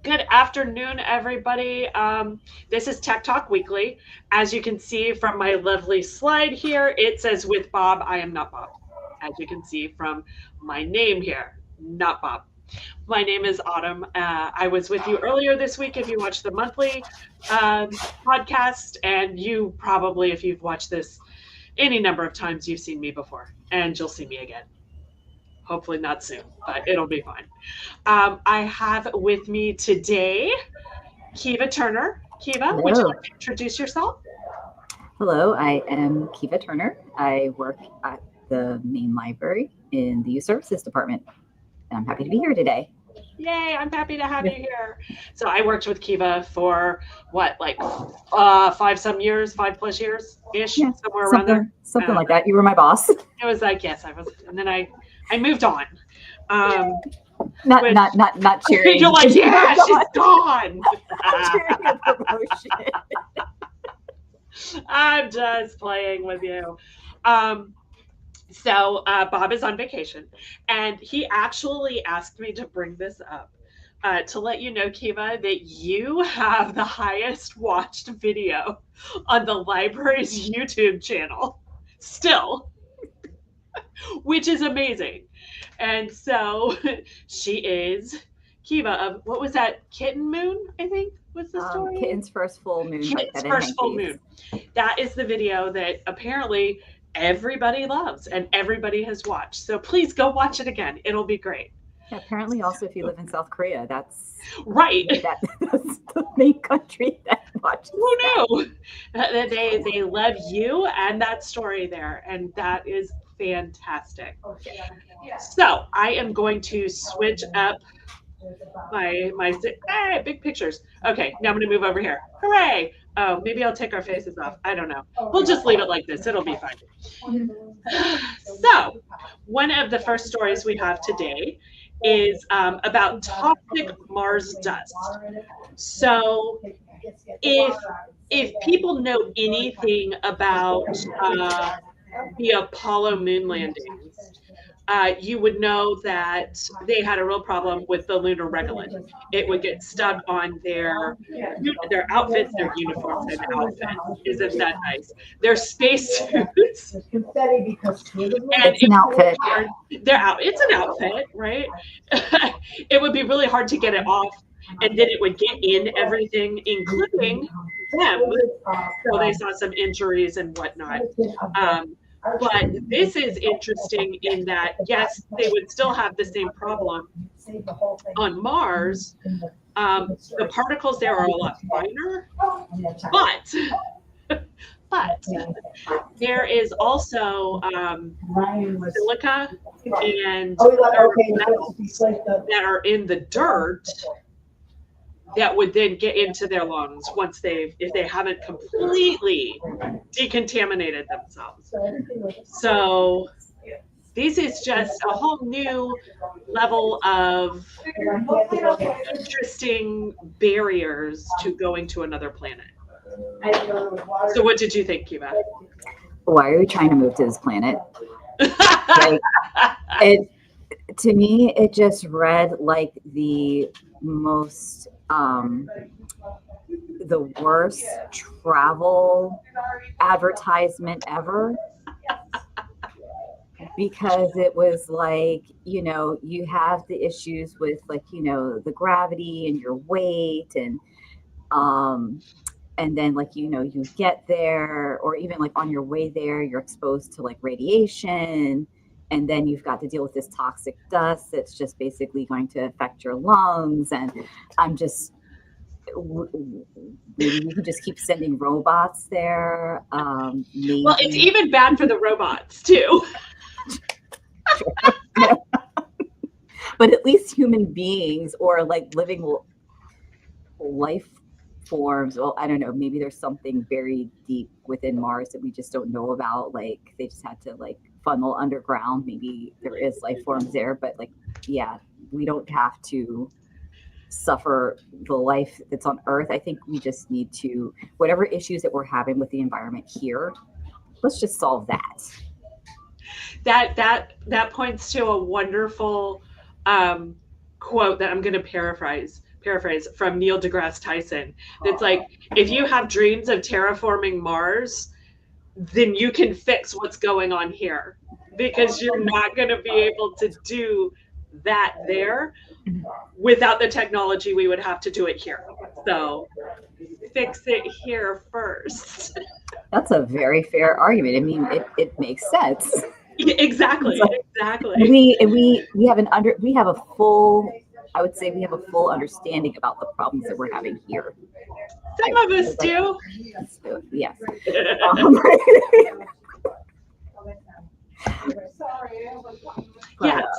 Good afternoon, everybody. This is Tech Talk Weekly. As you can see from my lovely slide here, it says with Bob. I am not Bob. As you can see from my name here, not Bob. My name is Autumn. I was with you earlier this week if you watched the monthly podcast, and you probably, if you've watched this any number of times, you've seen me before, and you'll see me again. Hopefully not soon, but it'll be fine. I have with me today Kiva Turner. Kiva, would you Hello. like to introduce yourself? Hello, I am Kiva Turner. I work at the main library in the Youth Services Department. And I'm happy to be here today. Yay, I'm happy to have you here. So I worked with Kiva for what, like 5 some years, 5+ years ish, Yeah, somewhere around there. something like that. You were my boss. It was like, yes, I was, and then I moved on. Not Which- not cheering. You're like, yeah, she's gone. Cheering a promotion. I'm just playing with you. So Bob is on vacation, and he actually asked me to bring this up to let you know, Kiva, that you have the highest watched video on the library's YouTube channel still, which is amazing. And so she is Kiva of, what was that, Kitten Moon, I think was the story? Kitten's first full moon. Kitten's first full moon. That is the video that apparently everybody loves and everybody has watched. So please go watch it again. It'll be great. Yeah, apparently, also, if you live in South Korea, that's Right. that's the main country that watches. Who knew? They love you and that story there, and that is fantastic. So I am going to switch up my big pictures. Okay, now I'm going to move over here. Hooray! Oh, maybe I'll take our faces off. I don't know. We'll just leave it like this. It'll be fine. So one of the first stories we have today is about toxic Mars dust. So if people know anything about the Apollo moon landings, you would know that they had a real problem with the lunar regolith. It would get stuck on their outfits, their uniforms, and outfits. Isn't that nice? Their spacesuits. It's an outfit. It's an outfit, right? It would be really hard to get it off, and then it would get in everything, including them. So they saw some injuries and whatnot. But this is interesting in that, yes, they would still have the same problem on Mars. The particles there are a lot finer, but there is also silica and metals that are in the dirt that would then get into their lungs if they haven't completely decontaminated themselves. So this is just a whole new level of interesting barriers to going to another planet. So what did you think, Kiva? Why are we trying to move to this planet? To me, it just read like the most the worst travel advertisement ever, because it was like, you have the issues with, like, the gravity and your weight, and then, like, you get there, or even like on your way there, you're exposed to like radiation, and then you've got to deal with this toxic dust that's just basically going to affect your lungs. And I'm just, maybe we can just keep sending robots there. Maybe. Well, it's even bad for the robots too. But at least human beings, or like living life forms, well, I don't know, maybe there's something very deep within Mars that we just don't know about. Like, they just had to like funnel underground. Maybe there is life forms there, but like, yeah, we don't have to suffer the life that's on Earth. I think we just need to, whatever issues that we're having with the environment here, let's just solve that. That points to a wonderful quote that I'm going to paraphrase paraphrase from Neil deGrasse Tyson. It's like, if you have dreams of terraforming Mars, then you can fix what's going on here, because you're not going to be able to do that there without the technology. We would have to do it here. So fix it here first. That's a very fair argument. I mean, it makes sense. Exactly. So, exactly. We have a full, I would say we have a full understanding about the problems that we're having here. Some of us do. Yes. Yeah.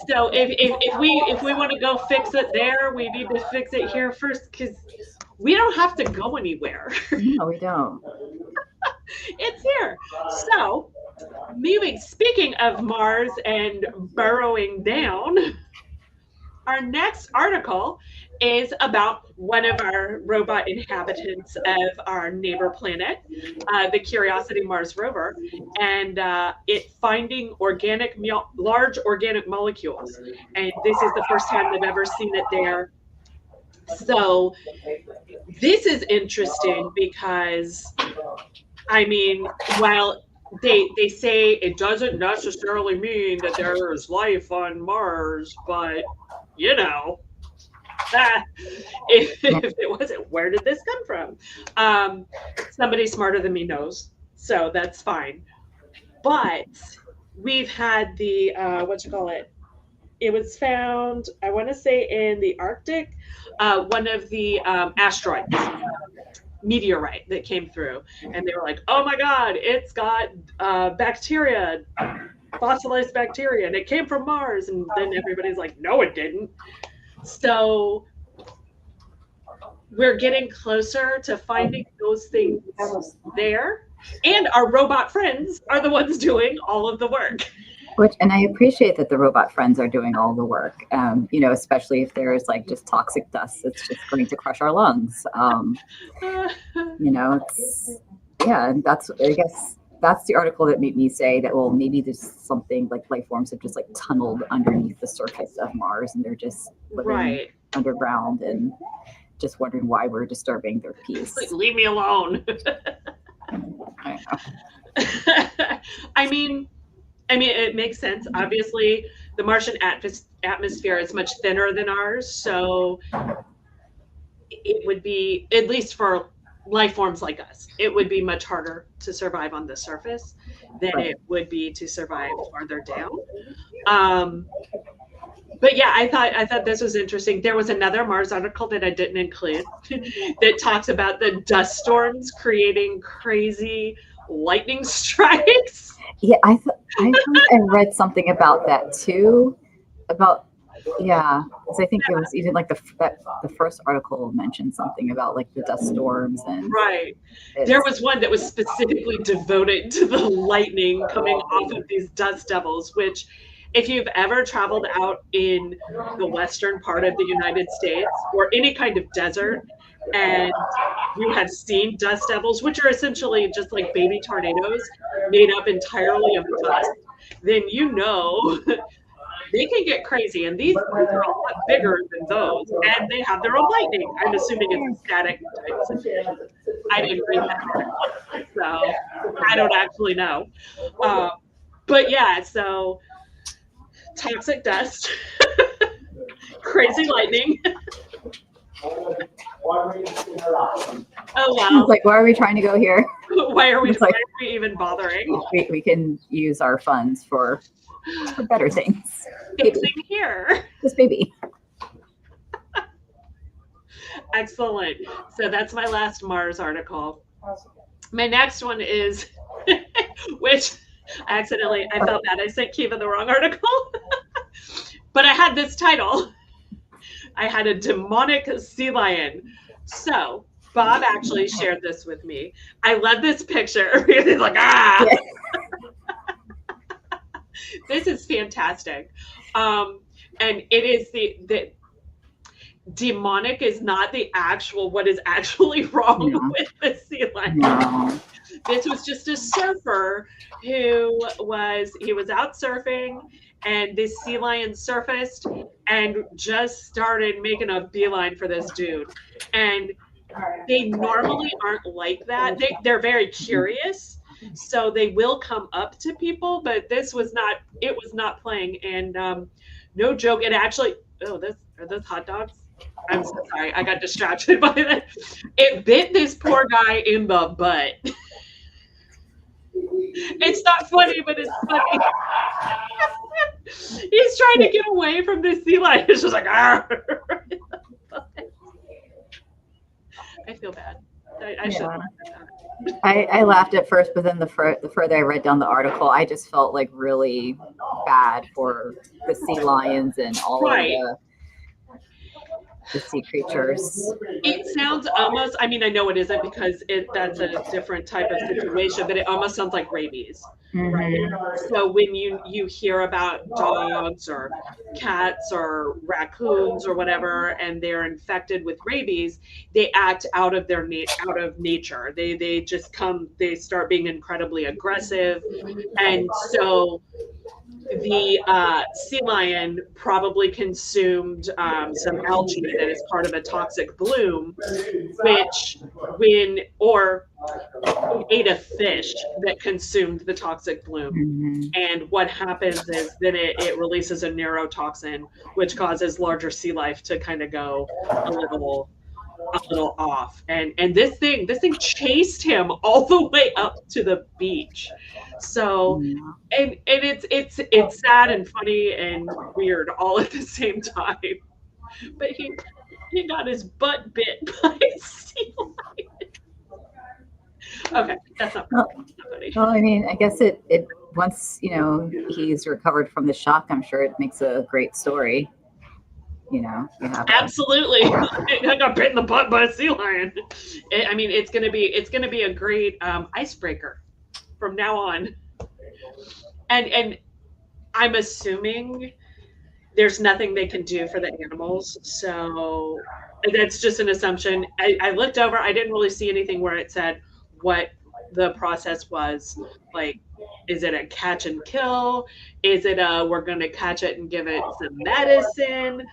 So if we want to go fix it there, we need to fix it here first, because we don't have to go anywhere. No, we don't. It's here. So, speaking of Mars and burrowing down, our next article is about one of our robot inhabitants of our neighbor planet, the Curiosity Mars rover, and it finding large organic molecules. And this is the first time they've ever seen it there. So this is interesting because, I mean, while they say it doesn't necessarily mean that there is life on Mars, but you know, if it wasn't, where did this come from? Somebody smarter than me knows, so that's fine. But we've had the it was found, I want to say, in the Arctic, one of the asteroids, meteorite that came through, and they were like, oh my god, it's got bacteria, fossilized bacteria, and it came from Mars. And then everybody's like, no, it didn't. So we're getting closer to finding those things there, and our robot friends are the ones doing all of the work. And I appreciate that the robot friends are doing all the work, especially if there is like just toxic dust that's just going to crush our lungs. And I guess that's the article that made me say that, well, maybe there's something like life forms have just like tunneled underneath the surface of Mars, and they're just living underground and just wondering why we're disturbing their peace. Like, leave me alone. I mean, it makes sense. Obviously, the Martian atmosphere is much thinner than ours, so it would be, at least for life forms like us, it would be much harder to survive on the surface than it would be to survive farther down. But yeah, I thought this was interesting. There was another Mars article that I didn't include that talks about the dust storms creating crazy lightning strikes. Yeah, I thought I read something about that too. Because I think it was even like the first article mentioned something about like the dust storms and there was one that was specifically devoted to the lightning coming off of these dust devils, which, if you've ever traveled out in the western part of the United States or any kind of desert, and you have seen dust devils, which are essentially just like baby tornadoes made up entirely of dust, then you know they can get crazy. And these are a lot bigger than those, and they have their own lightning. I'm assuming it's a static type situation. I didn't read that, so I don't actually know. But yeah, so toxic dust, crazy lightning. Oh wow! It's like, why are we trying to go here? Why are we even bothering? We can use our funds for better things. Fixing here. This baby. Excellent. So that's my last Mars article. My next one is, which I felt bad. I sent Kiva the wrong article, but I had this title. I had a demonic sea lion. So Bob actually shared this with me. I love this picture. He's like, ah. Yeah. This is fantastic. And it is the demonic is not the actual, what is actually wrong with the sea lion. No. This was just a surfer who was out surfing, and this sea lion surfaced and just started making a beeline for this dude. And they normally aren't like that. They're very curious, so they will come up to people, but this was not, it was not playing. And no joke, it actually, oh, this, are those hot dogs? I'm so sorry, I got distracted by that. It bit this poor guy in the butt. It's not funny, but it's funny. He's trying to get away from this sea lion. It's just like, argh. I feel bad. I should. I laughed at first, but then the further I read down the article, I just felt like really bad for the sea lions and all of the sea creatures. It sounds almost, I mean, I know it isn't because that's a different type of situation, but it almost sounds like rabies. Right? So when you hear about dogs or cats or raccoons or whatever, and they're infected with rabies, they act out of nature. They just they start being incredibly aggressive, and so the sea lion probably consumed some algae that is part of a toxic bloom, which or ate a fish that consumed the toxic bloom. And what happens is that it releases a neurotoxin, which causes larger sea life to kind of go a little off. And this thing chased him all the way up to the beach. So and it's sad and funny and weird all at the same time. But he got his butt bit by a sea lion. Okay, that's not funny. Well, I mean, I guess it once he's recovered from the shock, I'm sure it makes a great story. Absolutely. I got bit in the butt by a sea lion. I mean, it's gonna be a great icebreaker from now on. And I'm assuming there's nothing they can do for the animals, so that's just an assumption. I looked over, I didn't really see anything where it said what the process was. Like, is it a catch and kill? Is it we're going to catch it and give it some medicine?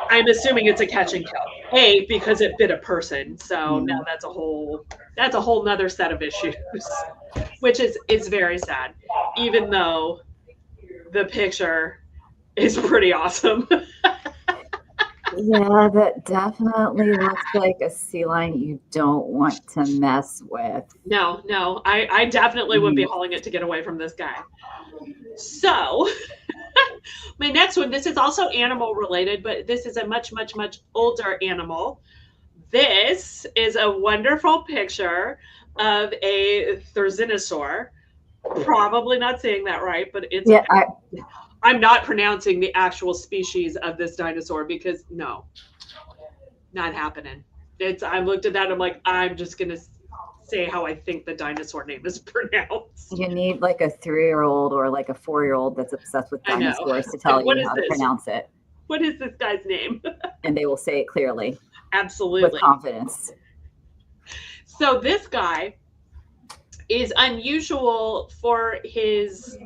I'm assuming it's a catch and kill. Because it bit a person. So now that's a whole nother set of issues, which is very sad, even though the picture is pretty awesome. Yeah, that definitely looks like a sea lion you don't want to mess with. No, I definitely would be hauling it to get away from this guy. So my next one, this is also animal related, but this is a much, much, much older animal. This is a wonderful picture of a Dinosaur. Probably not saying that right, but it's I'm not pronouncing the actual species of this dinosaur because no, not happening. I looked at that, I'm like, I'm just gonna say how I think the dinosaur name is pronounced. You need like a 3-year-old or like a 4-year-old that's obsessed with dinosaurs to tell you how to pronounce it. What is this guy's name? And they will say it clearly. Absolutely. With confidence. So this guy is unusual for his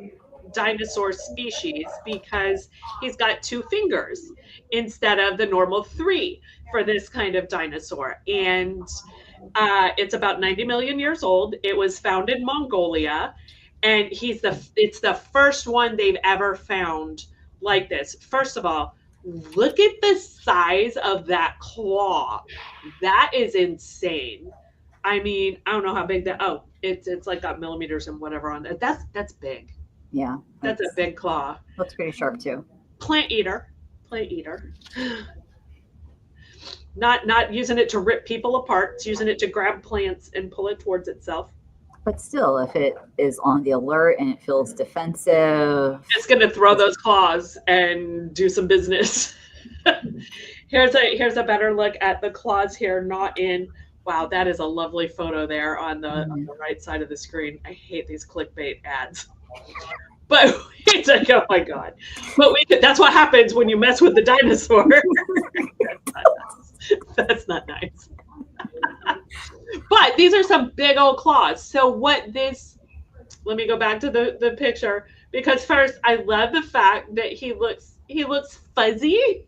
dinosaur species because he's got 2 fingers instead of the normal 3 for this kind of dinosaur. And it's about 90 million years old. It was found in Mongolia, and it's the first one they've ever found like this. First of all, look at the size of that claw. That is insane. I mean, I don't know how big that. Oh, it's like got millimeters and whatever on it. That's big. Yeah, that's a big claw. Looks pretty sharp too. Plant eater. Not using it to rip people apart. It's using it to grab plants and pull it towards itself. But still, if it is on the alert and it feels defensive, it's going to throw those claws and do some business. Here's a better look at the claws here, not in. Wow, that is a lovely photo there on the right side of the screen. I hate these clickbait ads. But it's like, oh my God. But that's what happens when you mess with the dinosaur. That's not nice. But these are some big old claws. So let me go back to the picture. Because first, I love the fact that he looks fuzzy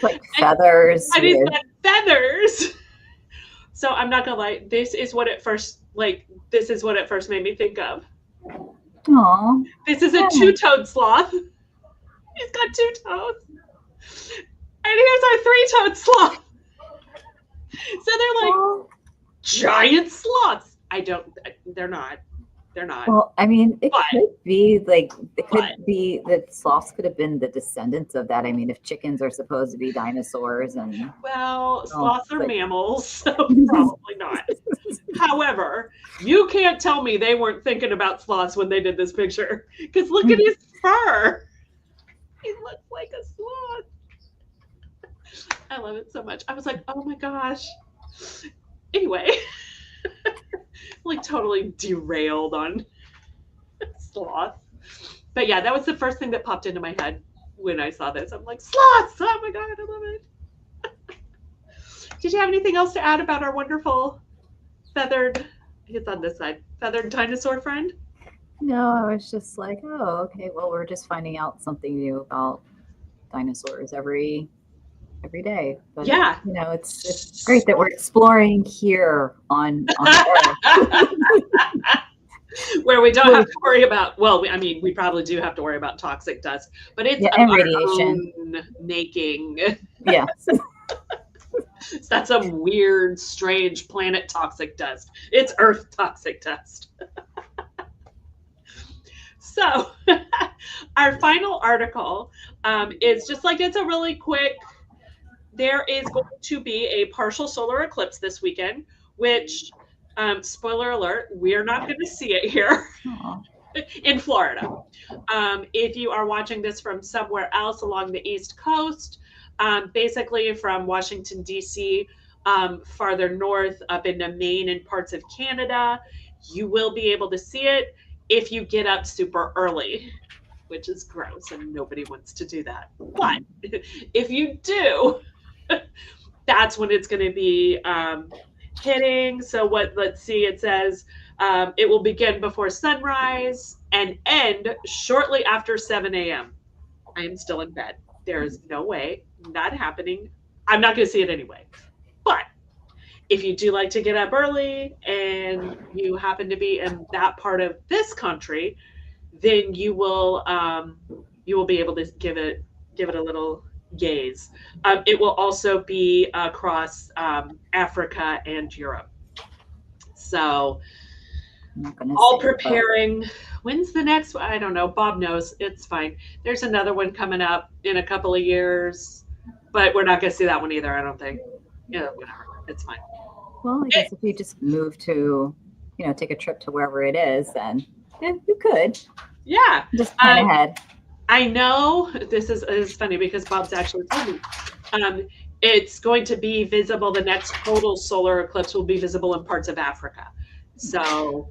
Like and, feathers and he's with. got feathers. So I'm not gonna lie, this is what it first made me think of. Oh, This is a yeah. two-toed sloth. He's got two toes. And here's our three-toed sloth. So they're like Well, giant sloths. I don't they're not. They're not. well, I mean, it But could be like it but could be that sloths could have been the descendants of that. I mean, if chickens are supposed to be dinosaurs and well, oh, sloths are like mammals, so probably not. However, you can't tell me they weren't thinking about sloths when they did this picture. Because look at his fur. He looks like a sloth. I love it so much. I was like, oh my gosh. Anyway, like totally derailed on sloth. But yeah, that was the first thing that popped into my head when I saw this. I'm like, sloths! Oh my god, I love it. Did you have anything else to add about our wonderful feathered, it's on this side, feathered dinosaur friend? no, I was just like, oh, okay. Well, we're just finding out something new about dinosaurs every day. But Yeah. it's great that we're exploring here on Earth. Where we don't have to worry about, well, I mean, we probably do have to worry about toxic dust, but it's Yeah, of and our radiation. own making. Yes. It's not some weird, strange planet toxic dust. It's Earth toxic dust. So, our final article is just like it's a really quick. There is going to be a partial solar eclipse this weekend, which, spoiler alert, we are not going to see it here Aw. in Florida. If you are watching this from somewhere else along the East Coast, basically from Washington, D.C., farther north up into Maine and parts of Canada, you will be able to see it if you get up super early, which is gross and nobody wants to do that. But if you do, that's when it's going to be hitting. So let's see, it says it will begin before sunrise and end shortly after 7 a.m. I am still in bed. There is no way, not happening. I'm not going to see it anyway. But if you do like to get up early and you happen to be in that part of this country, then you will be able to give it a little gaze. It will also be across Africa and Europe. So I'm not gonna all say, but preparing. When's the next one? I don't know. Bob knows. It's fine. There's another one coming up in a couple of years, but we're not going to see that one either, I don't think. Yeah, whatever. It's fine. well, I guess if you just move to, take a trip to wherever it is, then you could Yeah. just plan ahead. I know this is funny because Bob's actually told me. It's going to be visible. The next total solar eclipse will be visible in parts of Africa. So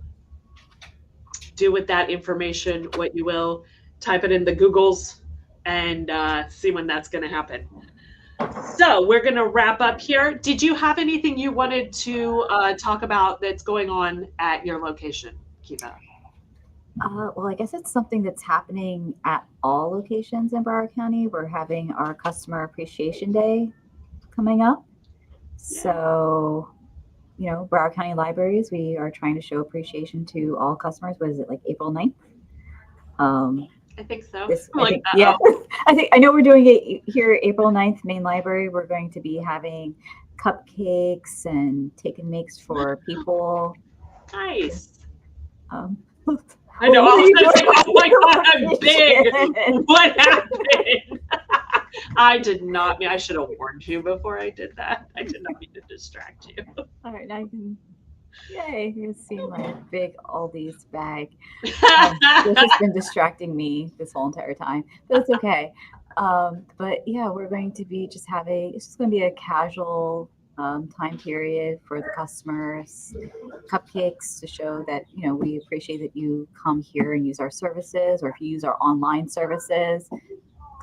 do with that information what you will. Type it in the Googles and see when that's going to happen. So we're going to wrap up here. Did you have anything you wanted to talk about that's going on at your location, Kiva? Well, I guess it's something that's happening at all locations in Broward County. We're having our Customer Appreciation Day coming up. So, Broward County Libraries, we are trying to show appreciation to all customers. What is it, like April 9th? I think so. Yeah, I know we're doing it here, April 9th, Main Library. We're going to be having cupcakes and take and makes for people. Nice. Um, I know. I was like, oh my god, I'm big. What happened? I did not mean. I should have warned you before I did that. I did not mean to distract you. All right, now you can. Yay! You see my big Aldi's bag. This has been distracting me this whole entire time, but it's okay. But yeah, we're going to be it's just going to be a casual time period for the customers, cupcakes to show that we appreciate that you come here and use our services, or if you use our online services,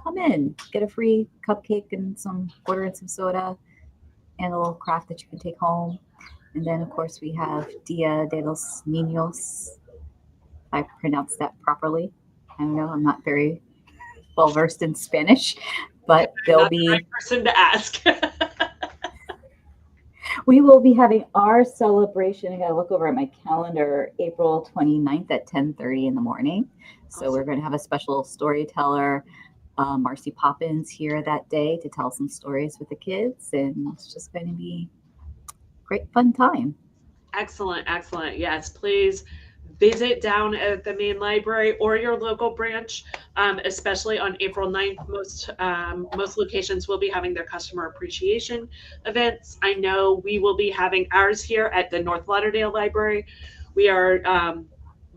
come in, get a free cupcake and some water and some soda and a little craft that you can take home. And then of course we have Dia de los Niños I pronounced that properly. I don't know. I'm not very well versed in Spanish, but I'm there'll not the be right person to ask. we will be having our celebration. I got to look over at my calendar, April 29th at 10:30 in the morning. So we're Awesome. going to have a special storyteller, Marcy Poppins, here that day to tell some stories with the kids, and it's just going to be a great fun time. Excellent, excellent. Yes, please visit down at the main library or your local branch, especially on April 9th. Most locations will be having their customer appreciation events. I know we will be having ours here at the North Lauderdale Library. We are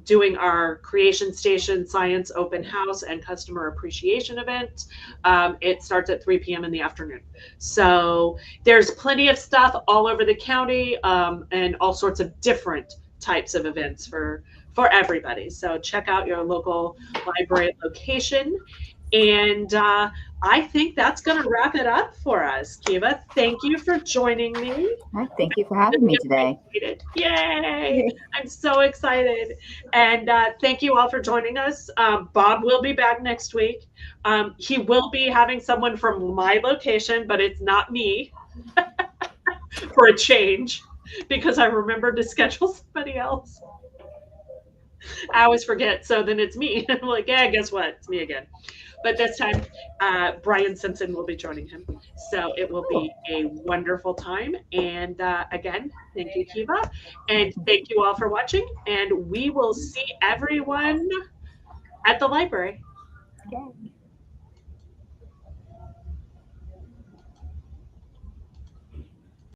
doing our Creation Station Science Open House and Customer Appreciation event. It starts at 3 p.m. in the afternoon. So there's plenty of stuff all over the county, and all sorts of different types of events for everybody. So check out your local library location. And I think that's going to wrap it up for us. Kiva, thank you for joining me. All right, thank you for having me today. Appreciate it. Yay! I'm so excited. And thank you all for joining us. Bob will be back next week. He will be having someone from my location, but it's not me for a change because I remembered to schedule somebody else. I always forget. So then it's me. I'm like, yeah, guess what? It's me again. But this time, Brian Simpson will be joining him. So it will Cool. be a wonderful time. And again, thank you, Kiva. And thank you all for watching. And we will see everyone at the library. Okay.